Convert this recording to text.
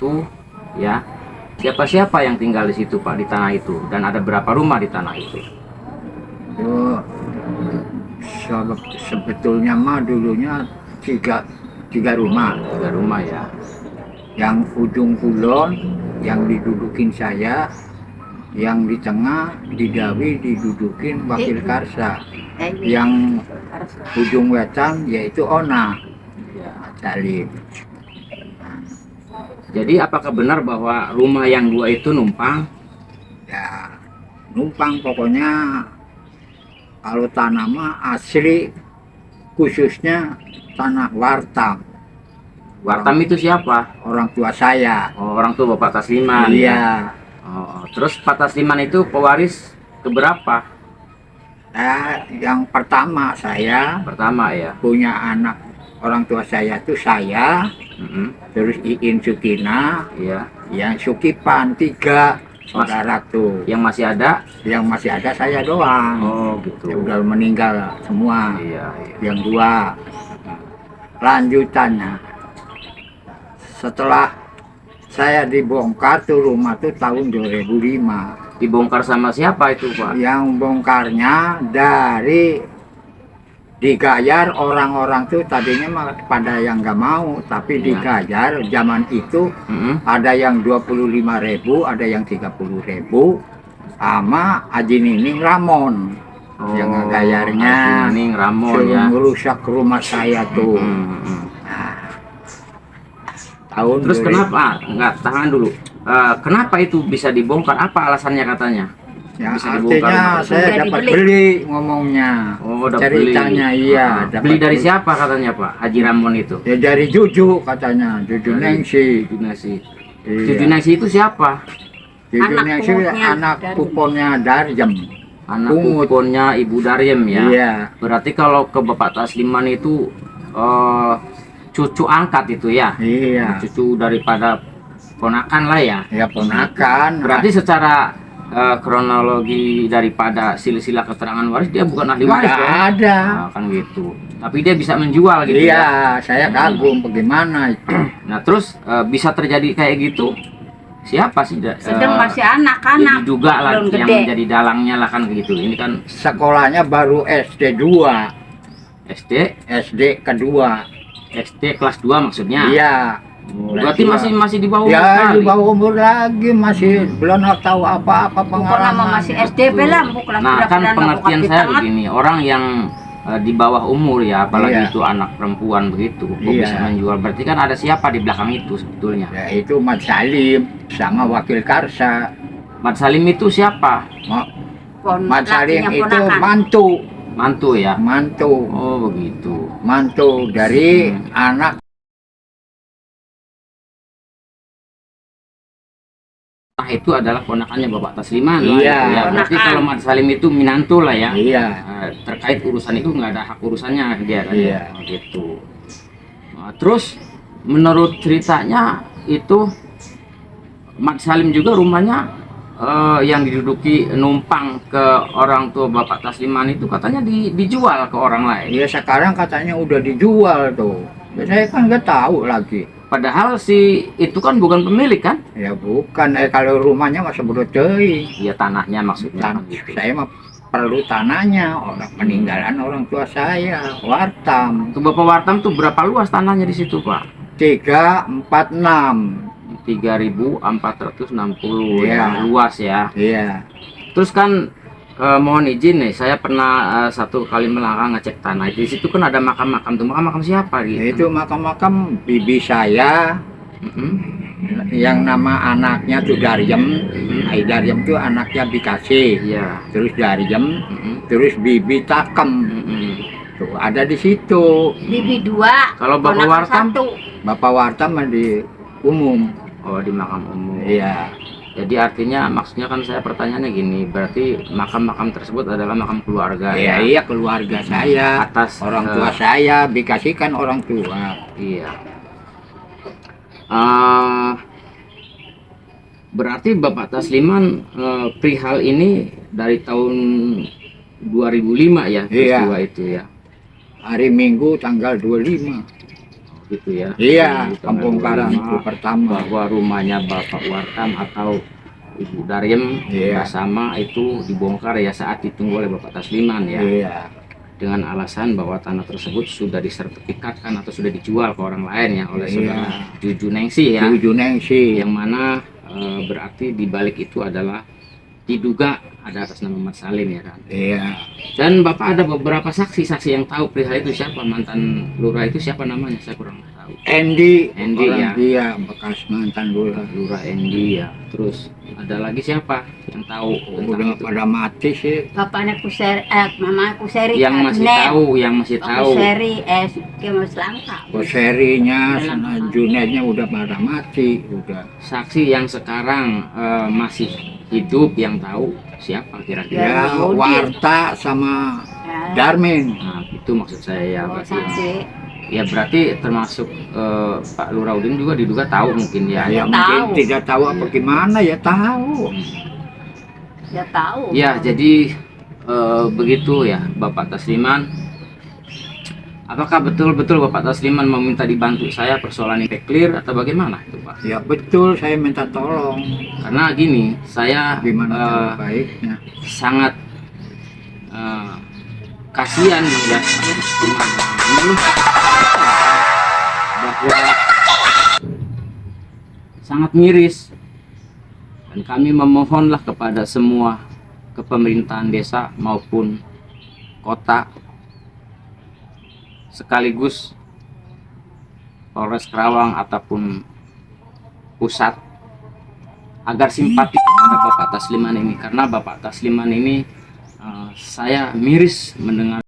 itu, ya, siapa-siapa yang tinggal di situ Pak, di tanah itu, dan ada berapa rumah di tanah itu? Itu sebetulnya mah dulunya tiga rumah. 3 rumah ya. Yang ujung kulon yang didudukin saya, yang di tengah Didawi didudukin Wakil Karsa, yang ujung wetan yaitu Ona Ya. Salim. Jadi apakah benar bahwa rumah yang 2 itu numpang? Ya numpang pokoknya. Kalau tanah mah asli, khususnya tanah Wartam. Wartam itu siapa? Orang tua saya. Oh, orang tua Bapak Tasliman. Iya. Oh, terus Pak Tasliman itu pewaris keberapa? Nah, yang pertama saya Pertama ya. punya anak, orang tua saya tuh saya, Mm-mm. terus Iin Sukina, Iya. yang Sukipan, 3 saudara tuh. Yang masih ada? Yang masih ada saya doang. Oh, gitu. Ya udah meninggal semua. Iya, iya. Yang 2. Lanjutannya, setelah saya dibongkar tuh rumah tuh tahun 2005. Dibongkar sama siapa itu, Pak? Yang bongkarnya dari digayar orang-orang tuh tadinya mah pada yang nggak mau, tapi Iya. digayar zaman itu Mm-mm. ada yang 25.000, ada yang 30.000, sama Haji Nining Ramon yang ngegayarnya. Haji Nining Ramon suruh ya. ngerusak rumah saya tuh. Mm-mm. Tahun Terus 2000. kenapa? Enggak, tahan dulu. Kenapa itu bisa dibongkar? Apa alasannya katanya? Ya, Bisa dibongkar artinya rumah itu? saya Udah dapat dibeli. beli ngomongnya. Oh, udah Ceritanya beli. iya. dapat Beli dari siapa katanya, Pak? Haji Ramon itu? Ya dari Juju katanya, Juju Dari Nengsi. Cucu Nasi. Iya. Cucu Nasi itu siapa? Juju Anak Nengsi punggutnya anak Darjem. kuponnya Darjem. Anak Pungut. kuponnya Ibu Daryem ya. Iya. Berarti kalau ke Bapak Tasliman itu cucu angkat itu ya? Iya. Cucu daripada ponakan lah ya. Ya ponakan. Berarti secara kronologi daripada silsilah keterangan waris dia bukan ahli waris nggak dong? ada. Nah, kan gitu. Tapi dia bisa menjual gitu ya. Iya, saya kagum bagaimana itu. Nah, terus bisa terjadi kayak gitu. Siapa sih? Sedang masih Jadi anak-anak, juga lah belum yang gede. menjadi dalangnya lah kan gitu. Ini kan Sekolahnya baru SD 2, SD, SD kedua. SD kelas 2 maksudnya. Iya. Oh, berarti masih di bawah umur Ya di kali. bawah umur lagi, masih belum tahu apa-apa Bukan nama pengalaman. masih SDP lah, bukan Nah, kan pengertian saya begini, orang yang di bawah umur ya, apalagi Iya. itu anak perempuan begitu, kok Iya. bisa menjual. Berarti kan ada siapa di belakang itu sebetulnya. Ya itu Mat Salim sama Wakil Karsa. Mat Salim itu siapa? Mat Salim itu mantu, Mantu ya. mantu, Oh, begitu. mantu dari anak. Nah, itu adalah ponakannya Bapak Tasliman. Iya. lah, gitu ya. Berarti Ponakan. kalau Mat Salim itu minantu lah ya. Iya. Terkait urusan itu nggak ada hak urusannya dia kan. Iya. Oh, gitu. Nah, terus menurut ceritanya itu Mat Salim juga rumahnya yang diduduki numpang ke orang tua Bapak Tasliman itu katanya dijual ke orang lain. Iya sekarang katanya udah dijual tuh. Ya, saya kan nggak tahu lagi. Padahal si itu kan bukan pemilik kan? Ya bukan, kalau rumahnya masa bodoh teuing. Iya, tanahnya maksudnya. Dan kan gitu. saya mah perlu tanahnya, orang peninggalan orang tua saya, Wartam. Untuk Bapak Wartam tuh berapa luas tanahnya di situ, Pak? 346. 3.460 ya, Iya. luas ya. Iya. Terus kan mohon izin nih, saya pernah satu kali melangkah ngecek tanah. Di situ kan ada makam-makam tuh. Makam-makam siapa gitu? Itu makam-makam bibi saya, Mm-mm. yang nama anaknya tuh Daryem. Daryem tuh anaknya Bikasi. Iya. Terus Daryem, Mm-mm. terus bibi Takem. Mm-mm. Tuh ada di situ. Bibi 2, Kalau Bapak Wartam? 1. Bapak Wartam mah di umum. Oh, di makam umum. Iya. Jadi artinya maksudnya kan saya pertanyaannya gini, berarti makam-makam tersebut adalah makam keluarga Iya, ya? iya keluarga saya. Atas Orang tua saya, Bikasi kan orang tua. Iya. Berarti Bapak Tasliman perihal ini dari tahun 2005 ya, Iya. peristiwa itu ya. Hari Minggu tanggal 25. gitu ya. Iya, Di tanggal kampung Karang itu 25, pertama. bahwa rumahnya Bapak Wartam atau Ibu Daryem Iya. bersama itu dibongkar ya saat ditunggu oleh Bapak Tasliman ya, Iya. dengan alasan bahwa tanah tersebut sudah disertifikatkan atau sudah dijual ke orang lain ya oleh Iya. saudara Juju Nengsi ya, Tujuh Nengsi. yang mana berarti di balik itu adalah diduga ada atas nama Mat Salim ya kan. Iya. Dan Bapak ada beberapa saksi-saksi yang tahu perihal itu, siapa mantan lurah itu, siapa namanya saya kurang tahu. Andy, Andy, orang ya. dia bekas mantan lurah. Lurah Endi ya. Terus ada lagi siapa yang tahu tentang Udah itu? pada mati sih. Bapaknya Kuseri, mama Kuseri. Yang masih tahu, yang masih tahu. Kuseri, Kemas Langka. Serinya sama Junednya udah pada mati, udah. Saksi yang sekarang masih hidup yang tahu siapa kira-kira? Ya, Darmin. Warta sama Ya. Darmin. Nah, itu maksud saya ya. Oh, Berarti, saksi. ya berarti termasuk Pak Luraudin juga diduga tahu mungkin ya. Ya tahu. mungkin tidak tahu apa gimana ya tahu. Dia tahu. Ya, jadi begitu ya Bapak Tasliman. Apakah betul-betul Bapak Tasliman meminta dibantu saya persoalan ini clear atau bagaimana itu Pak? Ya betul, saya minta tolong. Karena gini, saya Gimana cara baiknya? sangat kasihan melihat Pak Tasliman mengeluh bahwa sangat miris, dan kami memohonlah kepada semua kepemerintahan desa maupun kota sekaligus Polres Karawang ataupun pusat agar simpati kepada Bapak Tasliman ini, karena Bapak Tasliman ini saya miris mendengar